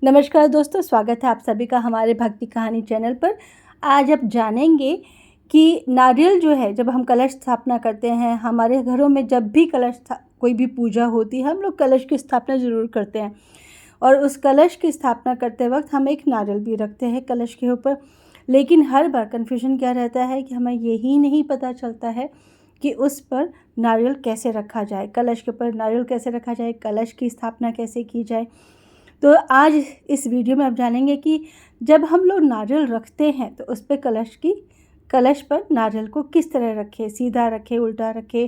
नमस्कार दोस्तों, स्वागत है आप सभी का हमारे भक्ति कहानी चैनल पर। आज आप जानेंगे कि नारियल जो है, जब हम कलश स्थापना करते हैं, हमारे घरों में जब भी कोई भी पूजा होती है, हम लोग कलश की स्थापना ज़रूर करते हैं। और उस कलश की स्थापना करते वक्त हम एक नारियल भी रखते हैं कलश के ऊपर। लेकिन हर बार कन्फ्यूजन क्या रहता है कि हमें यही नहीं पता चलता है कि उस पर नारियल कैसे रखा जाए, कलश के ऊपर नारियल कैसे रखा जाए, कलश की स्थापना कैसे की जाए। तो आज इस वीडियो में आप जानेंगे कि जब हम लोग नारियल रखते हैं तो उस पे कलश पर नारियल को किस तरह रखें, सीधा रखें, उल्टा रखें,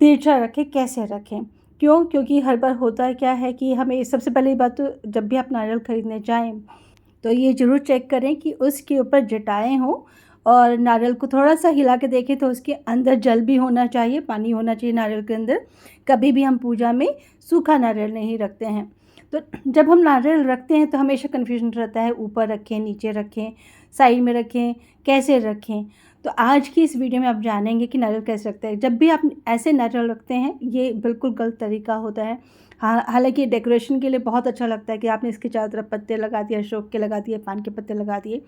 तिरछा रखें, कैसे रखें। क्योंकि हर बार होता है क्या है कि हमें सबसे पहली बात तो जब भी आप नारियल ख़रीदने जाएं तो ये ज़रूर चेक करें कि उसके ऊपर जटाएँ हों, और नारियल को थोड़ा सा हिला के देखें तो उसके अंदर जल भी होना चाहिए, पानी होना चाहिए नारियल के अंदर। कभी भी हम पूजा में सूखा नारियल नहीं रखते हैं। तो जब हम नारियल रखते हैं तो हमेशा कन्फ्यूजन रहता है, ऊपर रखें, नीचे रखें, साइड में रखें, कैसे रखें। तो आज की इस वीडियो में आप जानेंगे कि नारियल कैसे रखते हैं। जब भी आप ऐसे नारियल रखते हैं, ये बिल्कुल गलत तरीका होता है। हालांकि डेकोरेशन के लिए बहुत अच्छा लगता है कि आपने इसके चारों तरफ पत्ते लगा दिए, अशोक के लगा दिए, पान के पत्ते लगा दिए,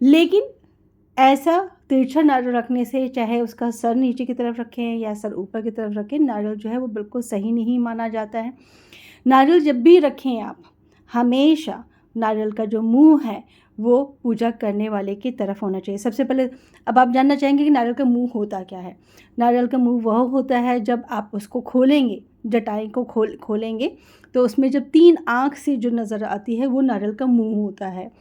लेकिन ऐसा तिरछा नारियल रखने से, चाहे उसका सर नीचे की तरफ रखें या सर ऊपर की तरफ रखें, नारियल जो है वो बिल्कुल सही नहीं माना जाता है। नारियल जब भी रखें आप, हमेशा नारियल का जो मुंह है वो पूजा करने वाले की तरफ होना चाहिए। सबसे पहले अब आप जानना चाहेंगे कि नारियल का मुंह होता क्या है। नारियल का मुंह वह होता है जब आप उसको खोलेंगे, जटाई को खोलेंगे तो उसमें जब 3 आँख से जो नज़र आती है वो नारियल का मुंह होता है।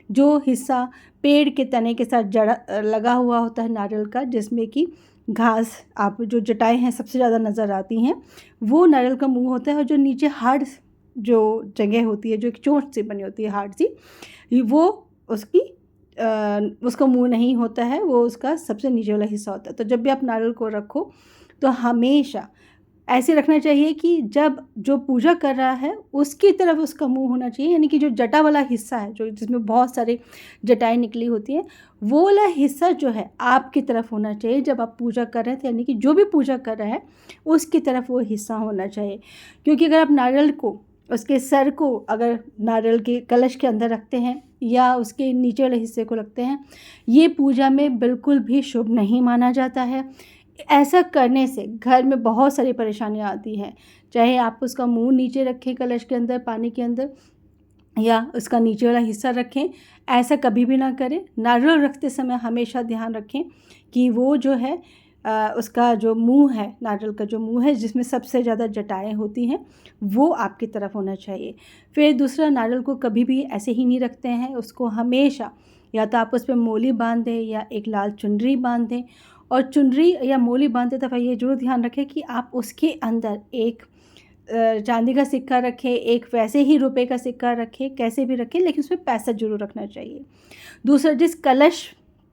जो हिस्सा पेड़ के तने के साथ लगा हुआ होता है नारियल का, जिसमें कि घास, आप जो जटाएँ हैं सबसे ज़्यादा नज़र आती हैं, वो नारियल का मुंह होता है। और जो नीचे हार्ड जो जगह होती है, जो एक चोंच से बनी होती है हार्ड सी, वो उसका मुंह नहीं होता है, वो उसका सबसे नीचे वाला हिस्सा होता है। तो जब भी आप नारियल को रखो तो हमेशा ऐसे रखना चाहिए कि जब जो पूजा कर रहा है उसकी तरफ उसका मुंह होना चाहिए, यानी कि जो जटा वाला हिस्सा है, जो जिसमें बहुत सारे जटाएँ निकली होती हैं, वो वाला हिस्सा जो है आपकी तरफ होना चाहिए जब आप पूजा कर रहे थे। यानी कि जो भी पूजा कर रहा है उसकी तरफ वो हिस्सा होना चाहिए। क्योंकि अगर आप नारियल को, उसके सर को अगर नारियल के कलश के अंदर रखते हैं या उसके नीचे वाले हिस्से को रखते हैं, ये पूजा में बिल्कुल भी शुभ नहीं माना जाता है। ऐसा करने से घर में बहुत सारी परेशानियाँ आती हैं। चाहे आप उसका मुंह नीचे रखें कलश के अंदर, पानी के अंदर, या उसका नीचे वाला हिस्सा रखें, ऐसा कभी भी ना करें। नारियल रखते समय हमेशा ध्यान रखें कि वो जो है उसका जो मुंह है, नारियल का जो मुंह है जिसमें सबसे ज़्यादा जटाएँ होती हैं, वो आपकी तरफ होना चाहिए। फिर दूसरा, नारियल को कभी भी ऐसे ही नहीं रखते हैं, उसको हमेशा या तो आप उस पर मोली बांध दें या एक लाल चुनरी बांध दें। और चुनरी या मोली बांधते दफ़ा ये ज़रूर ध्यान रखें कि आप उसके अंदर एक चांदी का सिक्का रखें, एक वैसे ही रुपए का सिक्का रखें, कैसे भी रखें, लेकिन उसमें पैसा ज़रूर रखना चाहिए। दूसरा, जिस कलश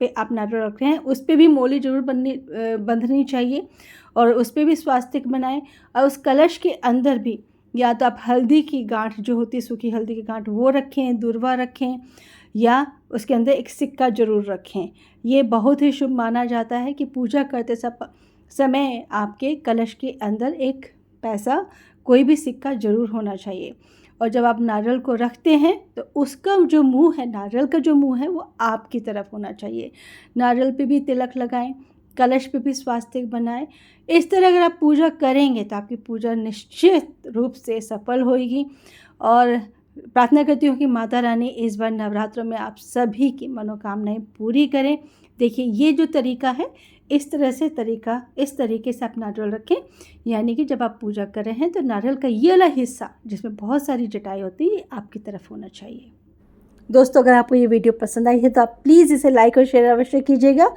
पे आप नारियल रख रहे हैं उस पे भी मोली ज़रूर बंधनी चाहिए, और उस पे भी स्वास्तिक बनाएं। और उस कलश के अंदर भी या तो आप हल्दी की गांठ जो होती है, सूखी हल्दी की गांठ, वो रखें, दूर्वा रखें, या उसके अंदर एक सिक्का ज़रूर रखें। ये बहुत ही शुभ माना जाता है कि पूजा करते समय आपके कलश के अंदर एक पैसा, कोई भी सिक्का ज़रूर होना चाहिए। और जब आप नारियल को रखते हैं तो उसका जो मुंह है, नारियल का जो मुंह है, वो आपकी तरफ होना चाहिए। नारियल पे भी तिलक लगाएं, कलश पे भी स्वास्तिक बनाएं। इस तरह अगर आप पूजा करेंगे तो आपकी पूजा निश्चित रूप से सफल होगी। और प्रार्थना करती हूँ कि माता रानी इस बार नवरात्रों में आप सभी की मनोकामनाएं पूरी करें। देखिए, ये जो तरीका है, इस तरीके से आप नारियल रखें, यानी कि जब आप पूजा कर रहे हैं तो नारियल का ये वाला हिस्सा जिसमें बहुत सारी जटाएँ होती है आपकी तरफ होना चाहिए। दोस्तों, अगर आपको ये वीडियो पसंद आई है तो आप प्लीज़ इसे लाइक और शेयर अवश्य कीजिएगा,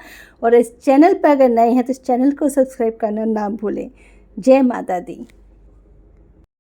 और इस चैनल पर अगर नए हैं तो इस चैनल को सब्सक्राइब करना ना भूलें। जय माता दी।